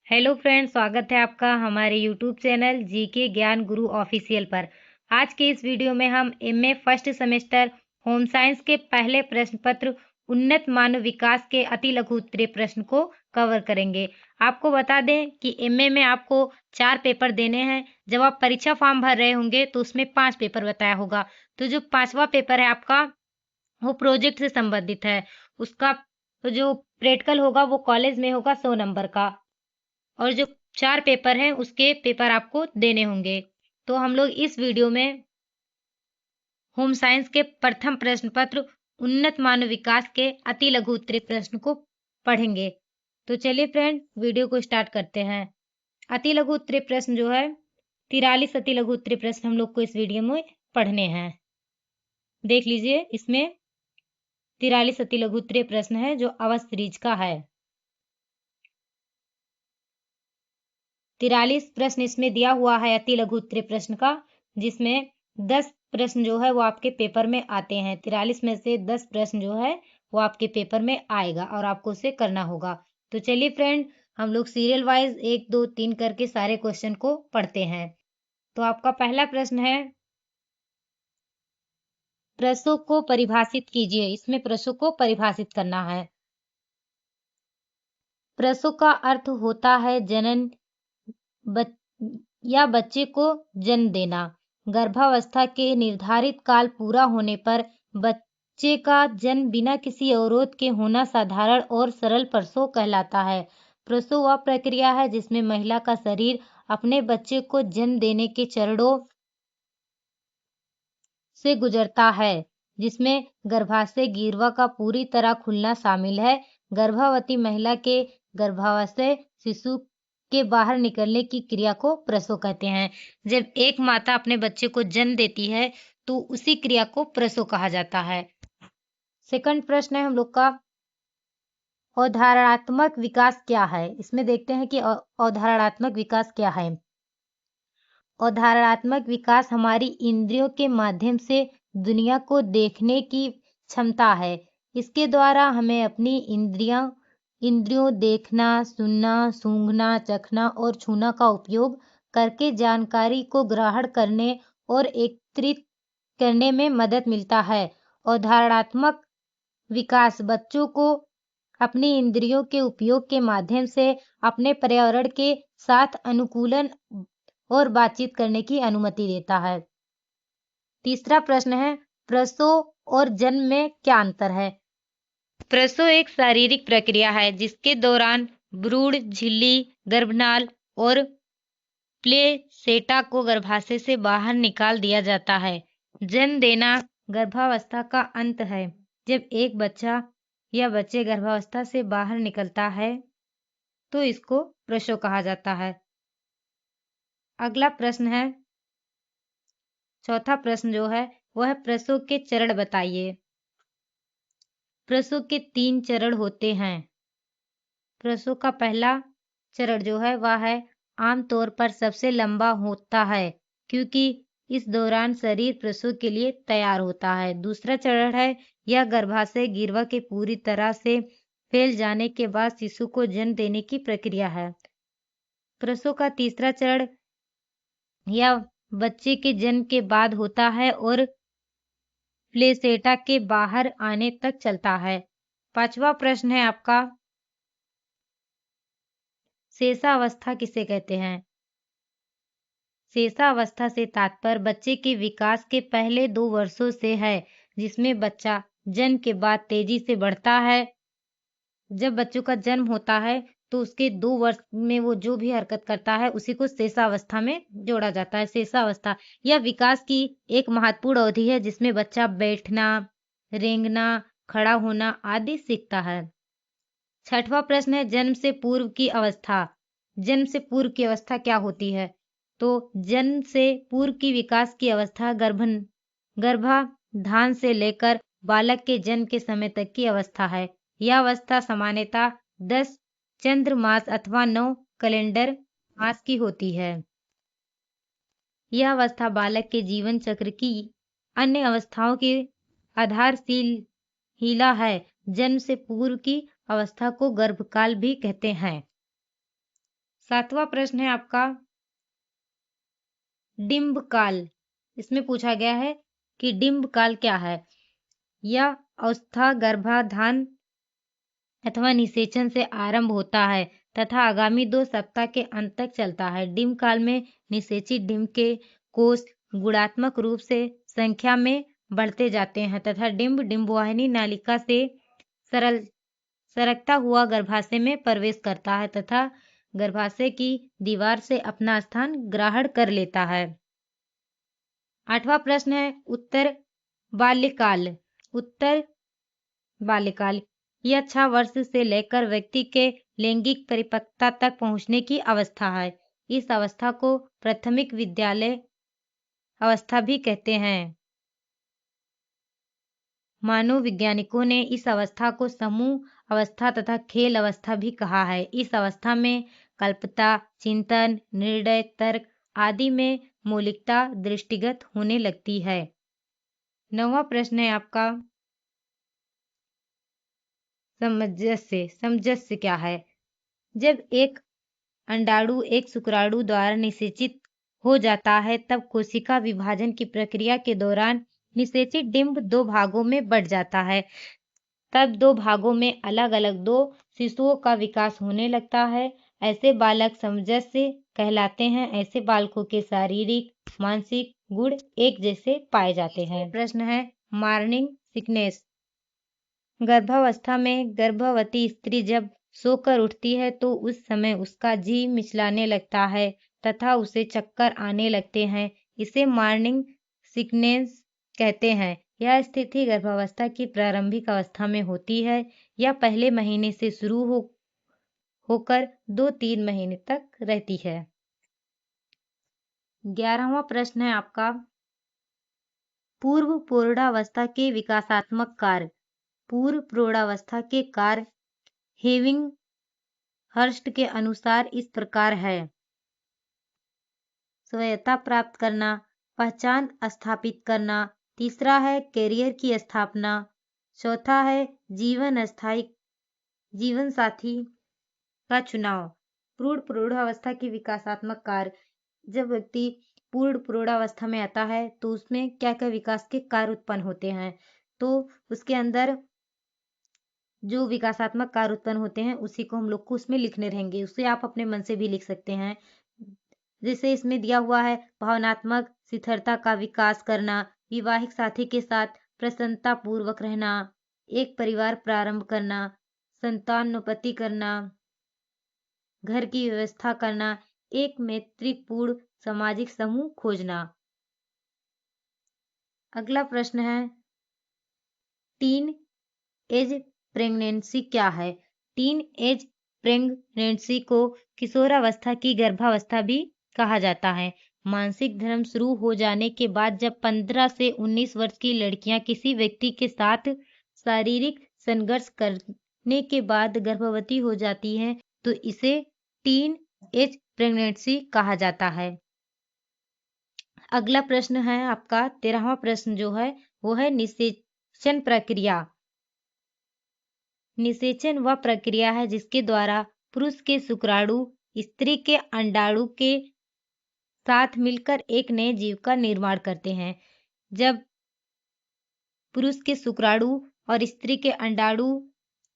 Hello friends, स्वागत है आपका हमारे यूट्यूब चैनल जीके ज्ञान गुरु ऑफिशियल पर। आज के इस वीडियो में हम MA first semester home science के पहले प्रश्न पत्र उन्नत मानव विकास के अति लघु उत्तरीय प्रश्न को कवर करेंगे। आपको बता दें कि एमए में आपको 4 पेपर देने हैं। जब आप परीक्षा फॉर्म भर रहे होंगे तो उसमें 5 पेपर बताया होगा। तो जो 5वां पेपर है आपका, वो प्रोजेक्ट से संबंधित है। उसका जो प्रैक्टिकल होगा वो कॉलेज में होगा 100 नंबर का, और जो 4 पेपर हैं उसके पेपर आपको देने होंगे। तो हम लोग इस वीडियो में होम साइंस के प्रथम प्रश्न पत्र उन्नत मानव विकास के अति लघु उत्तरीय प्रश्न को पढ़ेंगे। तो चलिए फ्रेंड, वीडियो को स्टार्ट करते हैं। अति लघु उत्तरीय प्रश्न जो है 43 अति लघु उत्तरीय प्रश्न हम लोग को इस वीडियो में पढ़ने हैं। देख लीजिए, इसमें 43 अति लघु उत्तरीय प्रश्न है जो अवध सीरीज का है। 43 प्रश्न इसमें दिया हुआ है अति लघु उत्तरीय प्रश्न का, जिसमें 10 प्रश्न जो है वो आपके पेपर में आते हैं। 43 में से 10 प्रश्न जो है वो आपके पेपर में आएगा और आपको उसे करना होगा। तो चलिए फ्रेंड, हम लोग सीरियल वाइज 1 2 3 करके सारे क्वेश्चन को पढ़ते हैं। तो आपका पहला प्रश्न है, प्रसव को परिभाषित कीजिए। इसमें प्रसव को परिभाषित करना है। प्रसव का अर्थ होता है जनन या बच्चे को जन्म देना। गर्भावस्था के निर्धारित काल पूरा होने पर बच्चे का जन्म बिना किसी अवरोध के होना साधारण और सरल प्रसव कहलाता है। प्रसव वह प्रक्रिया है जिसमें महिला का शरीर अपने बच्चे को जन्म देने के चरणों से गुजरता है, जिसमें गर्भाशय गिरवा का पूरी तरह खुलना शामिल है। गर्भवती महिला के गर्भाशय शिशु के बाहर निकलने की क्रिया को प्रसव कहते हैं। जब एक माता अपने बच्चे को जन्म देती है तो उसी क्रिया को प्रसव कहा जाता है। सेकंड प्रश्न है हम लोग का, अवधारणात्मक विकास क्या है। इसमें देखते हैं कि अवधारणात्मक विकास क्या है। अवधारणात्मक विकास हमारी इंद्रियों के माध्यम से दुनिया को देखने की क्षमता है। इसके द्वारा हमें अपनी इंद्रियों देखना, सुनना, सूंघना, चखना और छूना का उपयोग करके जानकारी को ग्रहण करने और एकत्रित करने में मदद मिलता है। अवधारणात्मक विकास बच्चों को अपनी इंद्रियों के उपयोग के माध्यम से अपने पर्यावरण के साथ अनुकूलन और बातचीत करने की अनुमति देता है। तीसरा प्रश्न है, प्रसव और जन्म में क्या अंतर है। प्रसव एक शारीरिक प्रक्रिया है जिसके दौरान भ्रूण, झिल्ली, गर्भनाल और प्लेसेंटा को गर्भाशय से बाहर निकाल दिया जाता है। जन्म देना गर्भावस्था का अंत है। जब एक बच्चा या बच्चे गर्भावस्था से बाहर निकलता है तो इसको प्रसव कहा जाता है। अगला प्रश्न है, चौथा प्रश्न जो है वह है, प्रसव के चरण बताइए। प्रसव के 3 चरण होते हैं। प्रसव का पहला चरण जो है वह है आमतौर पर सबसे लंबा होता है, क्योंकि इस दौरान शरीर प्रसव के लिए तैयार होता है। दूसरा चरण है, यह गर्भाशय गिरवा के पूरी तरह से फैल जाने के बाद शिशु को जन्म देने की प्रक्रिया है। प्रसव का तीसरा चरण यह बच्चे के जन्म के बाद होता है और प्लेसेंटा के बाहर आने तक चलता है। पांचवा प्रश्न है आपका, शेषावस्था किसे कहते हैं। शेषावस्था से तात्पर्य बच्चे के विकास के पहले 2 वर्षों से है, जिसमें बच्चा जन्म के बाद तेजी से बढ़ता है। जब बच्चों का जन्म होता है तो उसके 2 वर्ष में वो जो भी हरकत करता है उसी को शेषावस्था में जोड़ा जाता है। शेषावस्था यह विकास की एक महत्वपूर्ण अवधि है जिसमें बच्चा बैठना, रेंगना, खड़ा होना आदि सीखता है। छठवां प्रश्न है, जन्म से पूर्व की अवस्था। जन्म से पूर्व की अवस्था क्या होती है। तो जन्म से पूर्व की विकास की अवस्था गर्भाधान से लेकर बालक के जन्म के समय तक की अवस्था है। यह अवस्था सामान्यतः 10 चंद्र मास अथवा 9 कैलेंडर मास की होती है। यह अवस्था बालक के जीवन चक्र की अन्य अवस्थाओं की आधारशील हिला है। जन्म से पूर्व की अवस्था को गर्भकाल भी कहते हैं। 7वां प्रश्न है आपका डिंब काल। इसमें पूछा गया है कि डिंब काल क्या है। यह अवस्था गर्भाधान अथवा निषेचन से आरंभ होता है तथा आगामी 2 सप्ताह के अंत तक चलता है। डिंब काल में निषेचित डिंब के कोष गुणात्मक रूप से संख्या में बढ़ते जाते हैं तथा डिंब डिंबवाहिनी नालिका से सरकता हुआ गर्भाशय में प्रवेश करता है तथा गर्भाशय की दीवार से अपना स्थान ग्रहण कर लेता है। 8वां प्रश्न है उत्तर बाल्यकाल। उत्तर बाल्यकाल यह 6 वर्ष से लेकर व्यक्ति के लैंगिक परिपक्वता तक पहुंचने की अवस्था है। इस अवस्था को प्राथमिक विद्यालय अवस्था भी कहते हैं। मानव वैज्ञानिकों ने इस अवस्था को समूह अवस्था तथा खेल अवस्था भी कहा है। इस अवस्था में कल्पता, चिंतन, निर्णय, तर्क आदि में मौलिकता दृष्टिगत होने लगती है। 9वां प्रश्न है आपका सामंजस्य। सामंजस्य क्या है? जब एक अंडाणु एक शुक्राणु द्वारा निषेचित हो जाता है तब कोशिका विभाजन की प्रक्रिया के दौरान निषेचित डिंब 2 भागों में बढ़ जाता है। तब 2 भागों में अलग अलग 2 शिशुओं का विकास होने लगता है। ऐसे बालक सामंजस्य कहलाते हैं। ऐसे बालकों के शारीरिक मानसिक गुण एक जैसे पाए जाते हैं। प्रश्न है मॉर्निंग सिकनेस। गर्भावस्था में गर्भवती स्त्री जब सोकर उठती है तो उस समय उसका जी मिचलाने लगता है तथा उसे चक्कर आने लगते हैं। इसे मॉर्निंग सिकनेस कहते हैं। यह स्थिति गर्भावस्था की प्रारंभिक अवस्था में होती है। यह पहले महीने से शुरू होकर 2-3 महीने तक रहती है। 11वां प्रश्न है आपका पूर्व प्रौढ़ावस्था के विकासात्मक कार्य। पूर्व प्रौढ़ावस्था के कार्य हेविंग हर्स्ट के अनुसार इस प्रकार है। स्वायत्तता प्राप्त करना, पहचान स्थापित करना, तीसरा है करियर की स्थापना, चौथा है जीवन साथी का चुनाव। पूर्ण प्रौढ़ावस्था के विकासात्मक कार्य। जब व्यक्ति पूर्ण प्रौढ़ावस्था में आता है तो उसमें क्या क्या विकास के कार्य उत्पन्न होते हैं, तो उसके अंदर जो विकासात्मक कार्य उत्पन्न होते हैं उसी को हम लोग को उसमें लिखने रहेंगे। उसे आप अपने मन से भी लिख सकते हैं। जैसे इसमें दिया हुआ है भावनात्मक स्थिरता का विकास करना, विवाहिक साथी के साथ प्रसन्नता पूर्वक रहना, एक परिवार प्रारंभ करना, संतानोत्पत्ति करना, घर की व्यवस्था करना, एक मैत्रीपूर्ण सामाजिक समूह खोजना। अगला प्रश्न है टीन एज प्रेगनेंसी क्या है? टीन एज प्रेगनेंसी को किशोरावस्था की गर्भावस्था भी कहा जाता है। मासिक धर्म शुरू हो जाने के बाद जब 15 से 19 वर्ष की लड़कियां किसी व्यक्ति के साथ शारीरिक संघर्ष करने के बाद गर्भवती हो जाती हैं तो इसे टीन एज प्रेगनेंसी कहा जाता है। अगला प्रश्न है आपका 13वां प्रश्न जो है वो है निषेचन प्रक्रिया। निषेचन वह प्रक्रिया है जिसके द्वारा पुरुष के शुक्राणु स्त्री के अंडाणु के साथ मिलकर एक नए जीव का निर्माण करते हैं। जब पुरुष के शुक्राणु और स्त्री के अंडाणु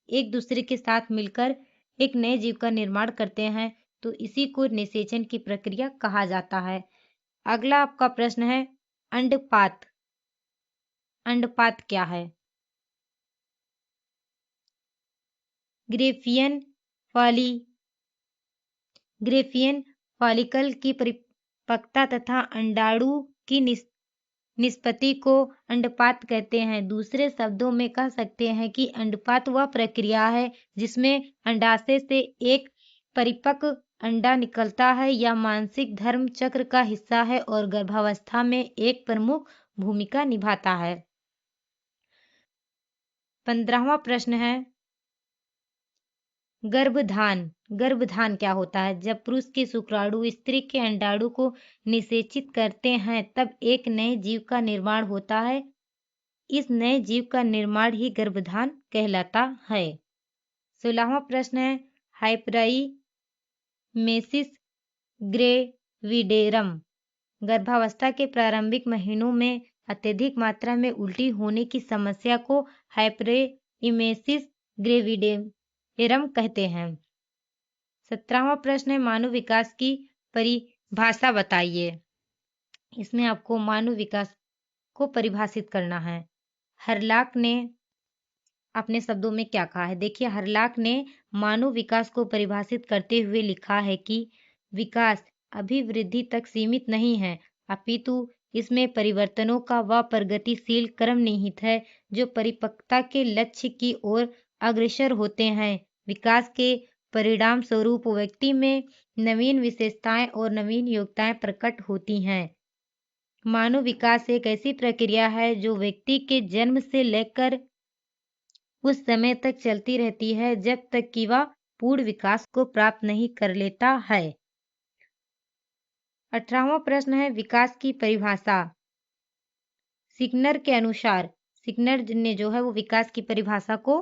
एक दूसरे के साथ मिलकर एक नए जीव का निर्माण करते हैं तो इसी को निषेचन की प्रक्रिया कहा जाता है। अगला आपका प्रश्न है अंडपात। अंडपात क्या है? ग्रेफियन फॉलिकल की परिपक्वता तथा अंडाणु की निष्पत्ति को अंडपात कहते हैं। दूसरे शब्दों में कह सकते हैं कि अंडपात वह प्रक्रिया है जिसमें अंडाशय से एक परिपक्व अंडा निकलता है। यह मासिक धर्म चक्र का हिस्सा है और गर्भावस्था में एक प्रमुख भूमिका निभाता है। 15वां प्रश्न है गर्भधान। गर्भधान क्या होता है? जब पुरुष के शुक्राणु स्त्री के अंडाणु को निषेचित करते हैं तब एक नए जीव का निर्माण होता है। इस नए जीव का निर्माण ही गर्भधान कहलाता है। 16वां प्रश्न है मेसिस ग्रेविडेरम। गर्भावस्था के प्रारंभिक महीनों में अत्यधिक मात्रा में उल्टी होने की समस्या को हाइपरेमेसिस ग्रेविडेरम कहते हैं। 17वां प्रश्न है, मानव विकास की परिभाषा बताइए। इसमें आपको मानव विकास को परिभाषित करना है। हरलाक ने अपने शब्दों में क्या कहा है? देखिए, हरलाक ने मानव विकास को परिभाषित करते हुए लिखा है कि विकास अभिवृद्धि तक सीमित नहीं है, अपितु इसमें परिवर्तनों का वह प्रगतिशील क्रम निहित है जो परिपक्वता के लक्ष्य की ओर अग्रसर होते हैं। विकास के परिणाम स्वरूप व्यक्ति में नवीन विशेषताएं और नवीन योग्यताएं प्रकट होती हैं। मानव विकास एक ऐसी प्रक्रिया है जो व्यक्ति के जन्म से लेकर उस समय तक चलती रहती है जब तक कि वह पूर्ण विकास को प्राप्त नहीं कर लेता है। 18वां प्रश्न है, विकास की परिभाषा। स्किनर के अनुसार, स्किनर ने जो है वो विकास की परिभाषा को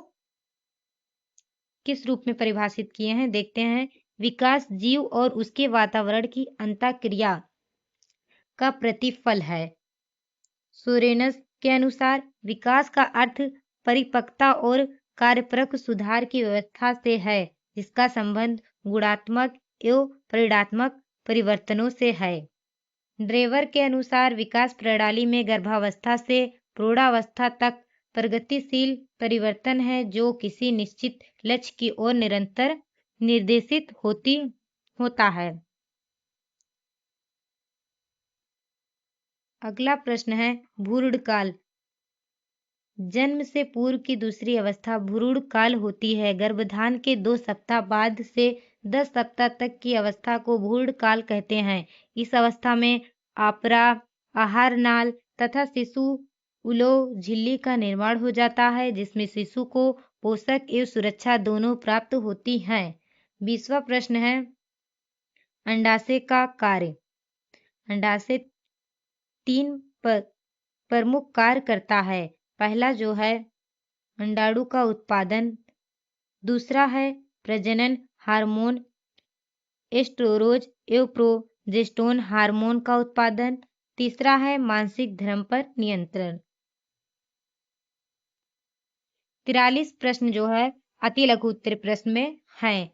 किस रूप में परिभाषित किए हैं, देखते हैं। विकास जीव और उसके वातावरण की अंतःक्रिया का प्रतिफल है। सोरेनस के अनुसार विकास का अर्थ परिपक्वता और कार्यप्रक सुधार की व्यवस्था से है, जिसका संबंध गुणात्मक एवं परिणात्मक परिवर्तनों से है। ड्रेवर के अनुसार विकास प्रणाली में गर्भावस्था से प्रौढ़ावस्था तक प्रगतिशील परिवर्तन है जो किसी निश्चित लक्ष्य की ओर निरंतर निर्देशित होता है। अगला प्रश्न है, भ्रूण काल। जन्म से पूर्व की दूसरी अवस्था भ्रूण काल होती है। गर्भाधान के 2 सप्ताह बाद से 10 सप्ताह तक की अवस्था को भ्रूण काल कहते हैं। इस अवस्था में आपरा, आहार नाल तथा शिशु उलोह झिल्ली का निर्माण हो जाता है, जिसमें शिशु को पोषक एवं सुरक्षा दोनों प्राप्त होती हैं। 20वां प्रश्न है, अंडाशय का कार्य। अंडाशय 3 प्रमुख कार्य करता है। पहला जो है अंडाणु का उत्पादन, दूसरा है प्रजनन हार्मोन एस्ट्रोरोज एवं प्रोजेस्टेरोन हार्मोन का उत्पादन, तीसरा है मानसिक धर्म पर नियंत्रण। 43 प्रश्न जो है अति लघु उत्तर प्रश्न में है।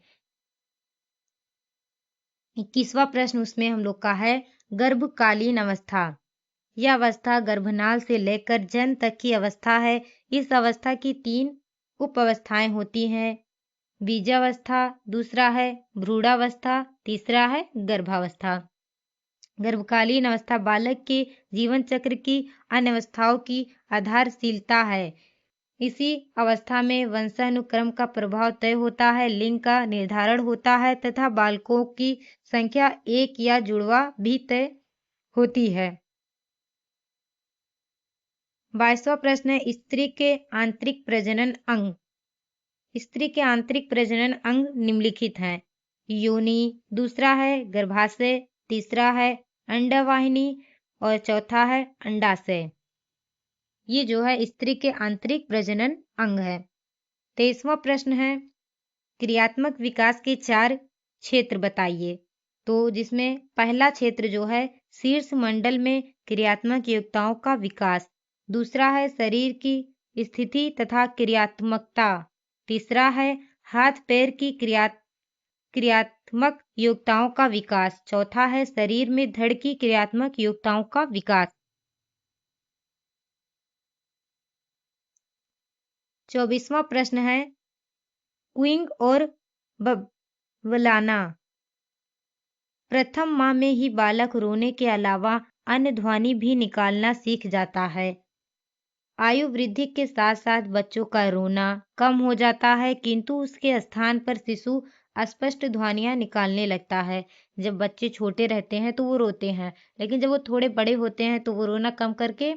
21वां प्रश्न उसमें हम लोग का है, गर्भकालीन अवस्था। यह अवस्था गर्भनाल से लेकर जन्म तक की अवस्था है। इस अवस्था की 3 उप अवस्थाएं होती हैं। बीजावस्था, दूसरा है भ्रूणावस्था, तीसरा है गर्भावस्था। गर्भकालीन अवस्था बालक के जीवन चक्र की अन्य अवस्थाओं की आधारशिलता है। इसी अवस्था में वंशानुक्रम का प्रभाव तय होता है, लिंग का निर्धारण होता है तथा बालकों की संख्या एक या जुड़वा भी तय होती है। 22वां प्रश्न है, स्त्री के आंतरिक प्रजनन अंग। स्त्री के आंतरिक प्रजनन अंग निम्नलिखित हैं। योनि, दूसरा है गर्भाशय, तीसरा है अंडवाहिनी और चौथा है अंडाशय। ये जो है स्त्री के आंतरिक प्रजनन अंग है। 23वां प्रश्न है, क्रियात्मक विकास के 4 क्षेत्र बताइए। तो जिसमें पहला क्षेत्र जो है शीर्ष मंडल में क्रियात्मक योग्यताओं का विकास, दूसरा है शरीर की स्थिति तथा क्रियात्मकता, तीसरा है हाथ पैर की क्रियात्मक योग्यताओं का विकास, चौथा है शरीर में धड़ की क्रियात्मक योग्यताओं का विकास। 24वां प्रश्न है, क्विंग और बबलाना। प्रथम माह में ही बालक रोने के अलावा अन्य ध्वनि भी निकालना सीख जाता है। आयु वृद्धि के साथ साथ बच्चों का रोना कम हो जाता है, किंतु उसके स्थान पर शिशु अस्पष्ट ध्वनियां निकालने लगता है। जब बच्चे छोटे रहते हैं तो वो रोते हैं, लेकिन जब वो थोड़े बड़े होते हैं तो वो रोना कम करके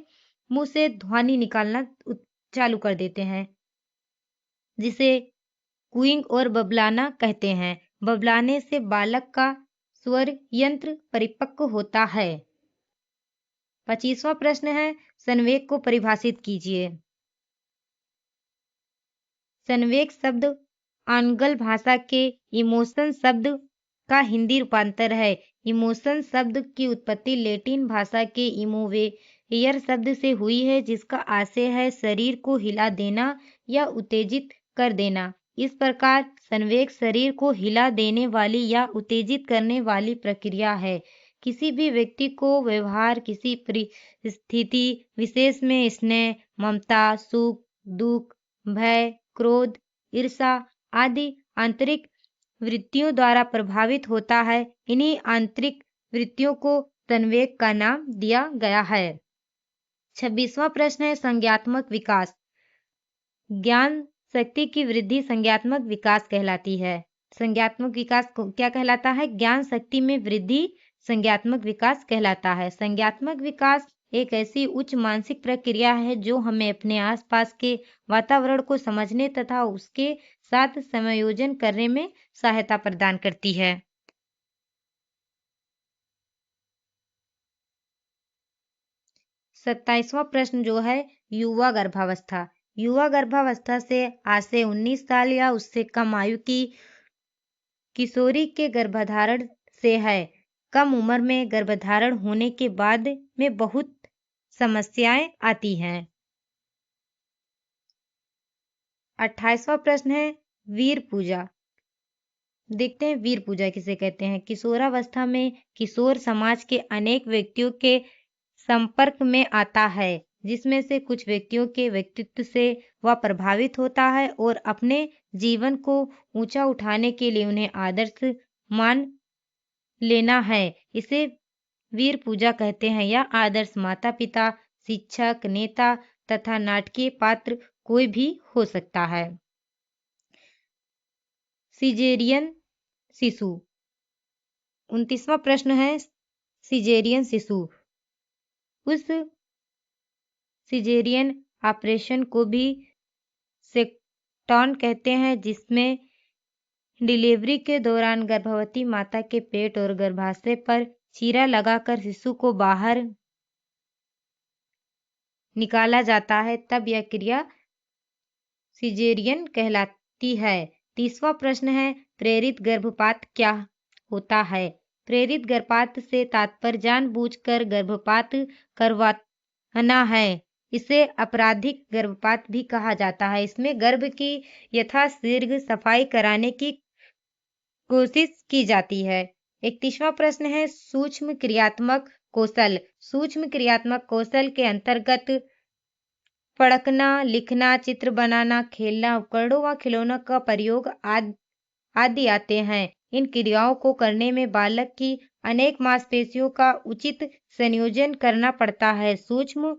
मुंह से ध्वनि निकालना चालू कर देते हैं, जिसे क्विंग और बबलाना कहते हैं। बबलाने से बालक का स्वर यंत्र परिपक्व होता है। 25वां प्रश्न है, संवेग को परिभाषित कीजिए। संवेग शब्द आंग्ल भाषा के इमोशन शब्द का हिंदी रूपांतर है। इमोशन शब्द की उत्पत्ति लैटिन भाषा के इमोवेयर शब्द से हुई है, जिसका आशय है शरीर को हिला देना या उत्तेजित कर देना। इस प्रकार संवेग शरीर को हिला देने वाली या उत्तेजित करने वाली प्रक्रिया है। किसी भी व्यक्ति को व्यवहार किसी परिस्थिति विशेष में स्नेह, ममता, सुख, दुख, भय, क्रोध, ईर्ष्या आदि आंतरिक वृत्तियों द्वारा प्रभावित होता है। इन्हीं आंतरिक वृत्तियों को संवेग का नाम दिया गया है। 26वां प्रश्न है संज्ञात्मक विकास। ज्ञान शक्ति की वृद्धि संज्ञात्मक विकास कहलाती है। संज्ञात्मक विकास क्या कहलाता है? ज्ञान शक्ति में वृद्धि संज्ञात्मक विकास कहलाता है। संज्ञात्मक विकास एक ऐसी उच्च मानसिक प्रक्रिया है जो हमें अपने आसपास के वातावरण को समझने तथा उसके साथ समायोजन करने में सहायता प्रदान करती है। 27वां प्रश्न जो है युवा गर्भावस्था। युवा गर्भावस्था से आज से 19 साल या उससे कम आयु की किशोरी के गर्भधारण से है। कम उम्र में गर्भधारण होने के बाद में बहुत समस्याएं आती हैं। 28वां प्रश्न है वीर पूजा। देखते हैं वीर पूजा किसे कहते हैं। किशोरावस्था में किशोर समाज के अनेक व्यक्तियों के संपर्क में आता है, जिसमें से कुछ व्यक्तियों के व्यक्तित्व से वह प्रभावित होता है और अपने जीवन को ऊंचा उठाने के लिए उन्हें आदर्श मान लेना है। इसे वीर पूजा कहते हैं। या आदर्श माता पिता, शिक्षक, नेता तथा नाटकीय पात्र कोई भी हो सकता है। सिजेरियन शिशु। 29वां प्रश्न है सिजेरियन शिशु। उस सिजेरियन ऑपरेशन को भी सेक्टॉन कहते हैं, जिसमें डिलीवरी के दौरान गर्भवती माता के पेट और गर्भाशय पर चीरा लगाकर शिशु को बाहर निकाला जाता है, तब यह क्रिया सिजेरियन कहलाती है। 30वां प्रश्न है प्रेरित गर्भपात क्या होता है? प्रेरित गर्भपात से तात्पर्य जानबूझकर गर्भपात करवाना है। इसे आपराधिक गर्भपात भी कहा जाता है। इसमें गर्भ की यथाशीघ्र सफाई कराने की कोशिश की जाती है। 31वां प्रश्न है सूक्ष्म क्रियात्मक कौशल। सूक्ष्म क्रियात्मक कौशल के अंतर्गत पढ़ना, लिखना, चित्र बनाना, खेलना, उपकरणों व खिलौनों का प्रयोग आदि आते हैं। इन क्रियाओं को करने में बालक की अनेक मांसपेशियों का उचित संयोजन करना पड़ता है। सूक्ष्म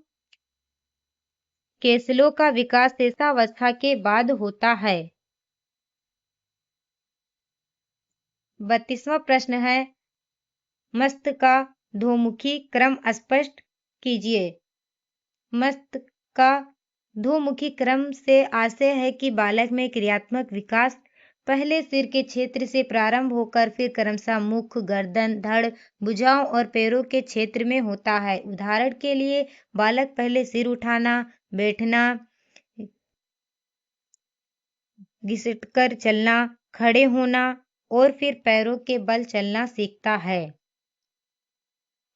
कौशलों का विकास शिशुअवस्था के बाद होता है। 32वां प्रश्न है मस्तिष्क का ध्वमुखी क्रम स्पष्ट कीजिए। मस्तिष्क का ध्वमुखी क्रम से आशय है कि बालक में क्रियात्मक विकास पहले सिर के क्षेत्र से प्रारंभ होकर फिर क्रमशः मुख, गर्दन, धड़, भुजाओं और पैरों के क्षेत्र में होता है। उदाहरण के लिए बालक पहले सिर उठाना, बैठना, घिसटकर चलना, खड़े होना और फिर पैरों के बल चलना सीखता है।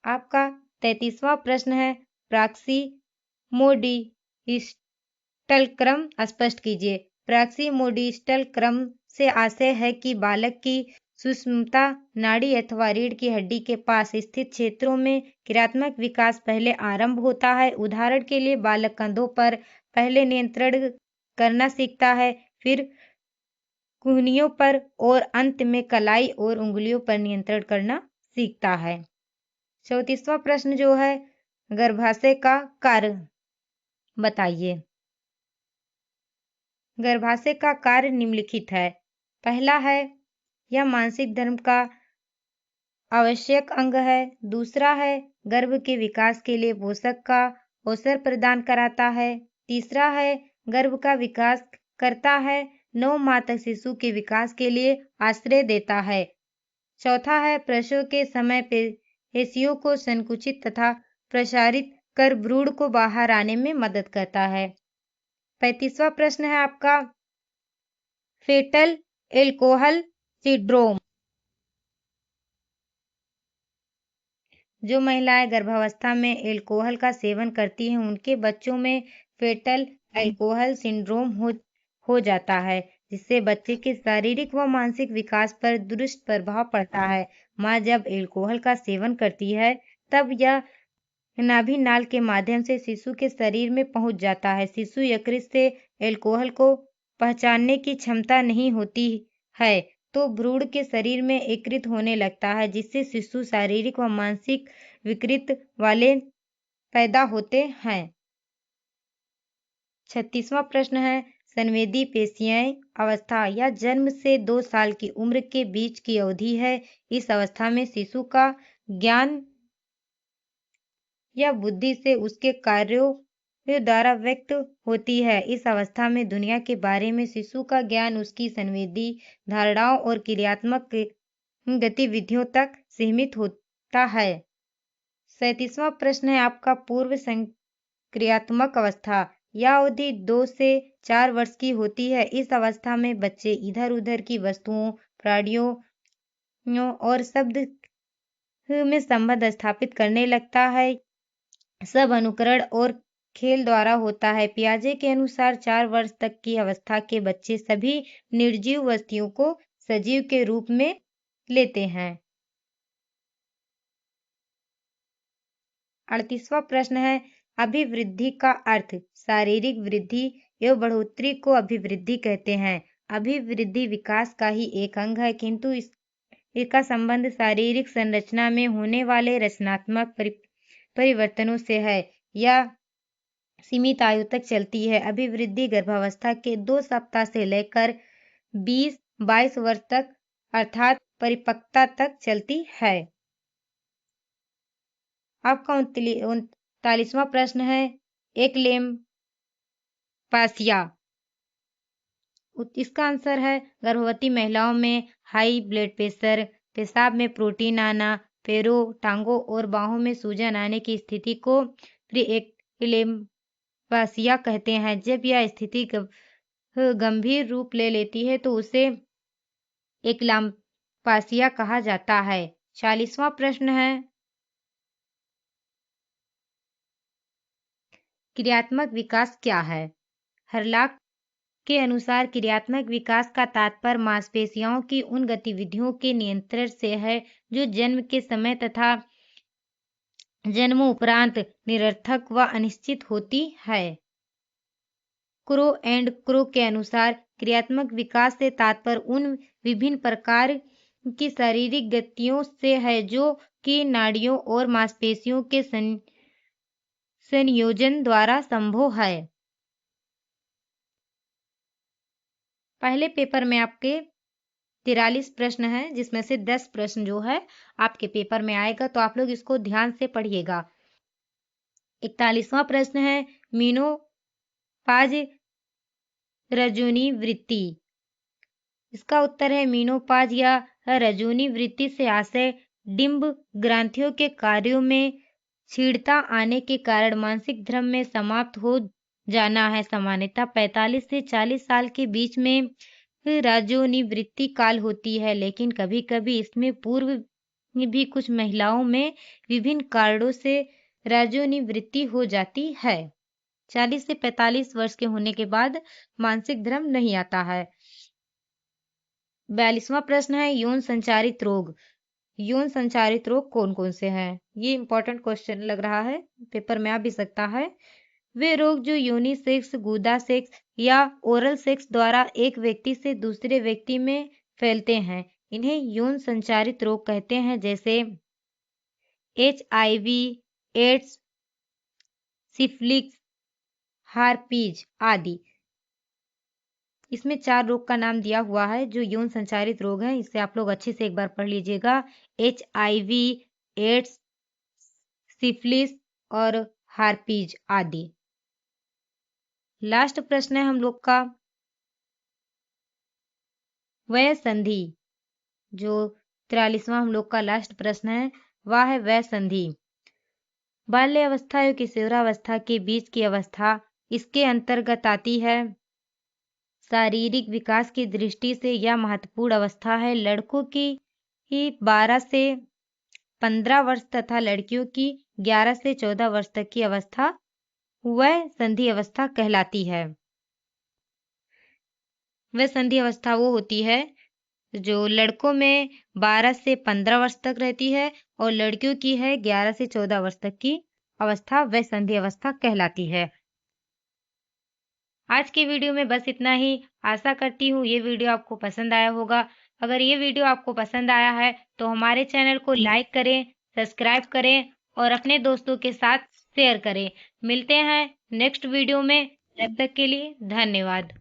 आपका 33वां प्रश्न है प्रॉक्सिमोडिस्टल क्रम स्पष्ट कीजिए। प्रॉक्सिमोडिस्टल क्रम से आशय है कि बालक की सुषुम्ना नाड़ी अथवा रीढ़ की हड्डी के पास स्थित क्षेत्रों में क्रियात्मक विकास पहले आरंभ होता है। उदाहरण के लिए बालक कंधों पर पहले नियंत्रण करना सीखता है, फिर कुहनियों पर और अंत में कलाई और उंगलियों पर नियंत्रण करना सीखता है। 34वां प्रश्न जो है गर्भाशय का कार्य बताइए। गर्भाशय का कार्य निम्नलिखित है। पहला है यह मानसिक धर्म का आवश्यक अंग है। दूसरा है गर्भ के विकास के लिए पोषक का अवसर प्रदान कराता है। तीसरा है गर्भ का विकास करता है। 9 माह तक शिशु के विकास के लिए आश्रय देता है। चौथा है प्रसव के समय पेशियों को संकुचित तथा प्रसारित कर भ्रूण को बाहर आने में मदद करता है। 35वां प्रश्न है आपका फेटल एल्कोहल सिंड्रोम। जो महिलाएं गर्भावस्था में एल्कोहल का सेवन करती हैं उनके बच्चों में फेटल एल्कोहल सिंड्रोम हो जाता है, जिससे बच्चे के शारीरिक व मानसिक विकास पर दुष्प्रभाव पड़ता है। माँ जब एल्कोहल का सेवन करती है तब यह नाभि नाल के माध्यम से शिशु के शरीर में पहुंच जाता है। शिशु यकृत से एल्कोहल को पहचानने की क्षमता नहीं होती है, तो भ्रूण के शरीर में एकत्रित होने लगता है, जिससे शिशु शारीरिक व मानसिक विकृत वाले पैदा होते हैं। 36वां प्रश्न है, संवेदी पेशीय अवस्था या जन्म से 2 साल की उम्र के बीच की अवधि है। इस अवस्था में शिशु का ज्ञान या बुद्धि से उसके कार्यों के द्वारा व्यक्त होती है। इस अवस्था में दुनिया के बारे में शिशु का ज्ञान उसकी संवेदी धारणाओं और क्रियात्मक गतिविधियों तक सीमित होता है। 37वां प्रश्न है आपका, पूर्व संक्रियात्मक अवस्था यह अवधि 2 से 4 वर्ष की होती है। इस अवस्था में बच्चे इधर उधर की वस्तुओं, प्राणियों और शब्द में संबंध स्थापित करने लगता है। सब अनुकरण और खेल द्वारा होता है। पियाजे के अनुसार 4 वर्ष तक की अवस्था के बच्चे सभी निर्जीव वस्तुओं को सजीव के रूप में लेते हैं। 38वां प्रश्न है, अभिवृद्धि का अर्थ। शारीरिक वृद्धि एवं बढ़ोतरी को अभिवृद्धि कहते हैं। अभिवृद्धि विकास का ही एक अंग है, किंतु इसका संबंध शारीरिक संरचना में होने वाले रचनात्मक परिवर्तनों से है। यह सीमित आयु तक चलती है। अभिवृद्धि गर्भावस्था के 2 सप्ताह से लेकर 20-22 वर्ष तक अर्थात परिपक्वता तक चलती है। आपका 39वां प्रश्न है, एक्लेम्पासिया। इसका आंसर है, गर्भवती महिलाओं में हाई ब्लड प्रेशर, पेशाब में प्रोटीन आना, पैरों, टांगों और बाहों में सूजन आने की स्थिति को प्रीएक्लेम्पासिया कहते हैं। जब यह स्थिति गंभीर रूप ले लेती है तो उसे एक्लेम्पासिया कहा जाता है। 40वां प्रश्न है, क्रियात्मक विकास क्या है? हरलाक के अनुसार क्रियात्मक विकास का तात्पर्य मांसपेशियों की उन गतिविधियों के नियंत्रण से है जो जन्म के समय तथा जन्मोपरांत निरर्थक व अनिश्चित होती है। क्रो एंड क्रो के अनुसार क्रियात्मक विकास से तात्पर्य उन विभिन्न प्रकार की शारीरिक गतियों से है जो कि नाड़ियों और मांसपेशियों के संयोजन द्वारा संभव है। पहले पेपर में आपके 43 प्रश्न है, जिसमें से 10 प्रश्न जो है आपके पेपर में आएगा, तो आप लोग इसको ध्यान से पढ़िएगा। 41वां प्रश्न है, मीनोपाज रजोनी वृत्ति। इसका उत्तर है, मीनोपाज या रजोनी वृत्ति से आशय डिंब ग्रंथियों के कार्यों में क्षीणता आने के कारण मानसिक भ्रम में समाप्त हो जाना है। सामान्यतः 45 से 40 साल के बीच में रजोनिवृत्ति काल होती है, लेकिन कभी-कभी इसमें पूर्व भी कुछ महिलाओं में विभिन्न कारणों से रजोनिवृत्ति हो जाती है। 40 से 45 वर्ष के होने के बाद मानसिक भ्रम नहीं आता है। 42वां प्रश्न है, यौन संचारित रोग। यौन संचारित रोग कौन कौन से हैं? ये इंपॉर्टेंट क्वेश्चन लग रहा है, पेपर में आ भी सकता है। वे रोग जो योनि सेक्स, गुदा सेक्स या ओरल सेक्स द्वारा एक व्यक्ति से दूसरे व्यक्ति में फैलते हैं, इन्हें यौन संचारित रोग कहते हैं, जैसे HIV, एड्स, सिफिलिस, हार्पीज आदि। इसमें 4 रोग का नाम दिया हुआ है जो यौन संचारित रोग हैं। इसे आप लोग अच्छे से एक बार पढ़ लीजिएगा। HIV, एड्स, सिफिलिस और हार्पीज आदि। लास्ट प्रश्न है हम लोग का, वय संधि। जो 43वां हम लोग का लास्ट प्रश्न है वह है वय संधि। बाल्य अवस्था और किशोरावस्था के बीच की अवस्था इसके अंतर्गत आती है। शारीरिक विकास की दृष्टि से यह महत्वपूर्ण अवस्था है। लड़कों की 12 से 15 वर्ष तथा लड़कियों की 11 से 14 वर्ष तक की अवस्था वह संधि अवस्था कहलाती है। वह संधि अवस्था वो होती है जो लड़कों में 12 से 15 वर्ष तक रहती है और लड़कियों की है 11 से 14 वर्ष तक की अवस्था, वह संधि अवस्था कहलाती है। आज की वीडियो में बस इतना ही। आशा करती हूँ ये वीडियो आपको पसंद आया होगा। अगर ये वीडियो आपको पसंद आया है तो हमारे चैनल को लाइक करें, सब्सक्राइब करें और अपने दोस्तों के साथ शेयर करें। मिलते हैं नेक्स्ट वीडियो में, तब तक के लिए धन्यवाद।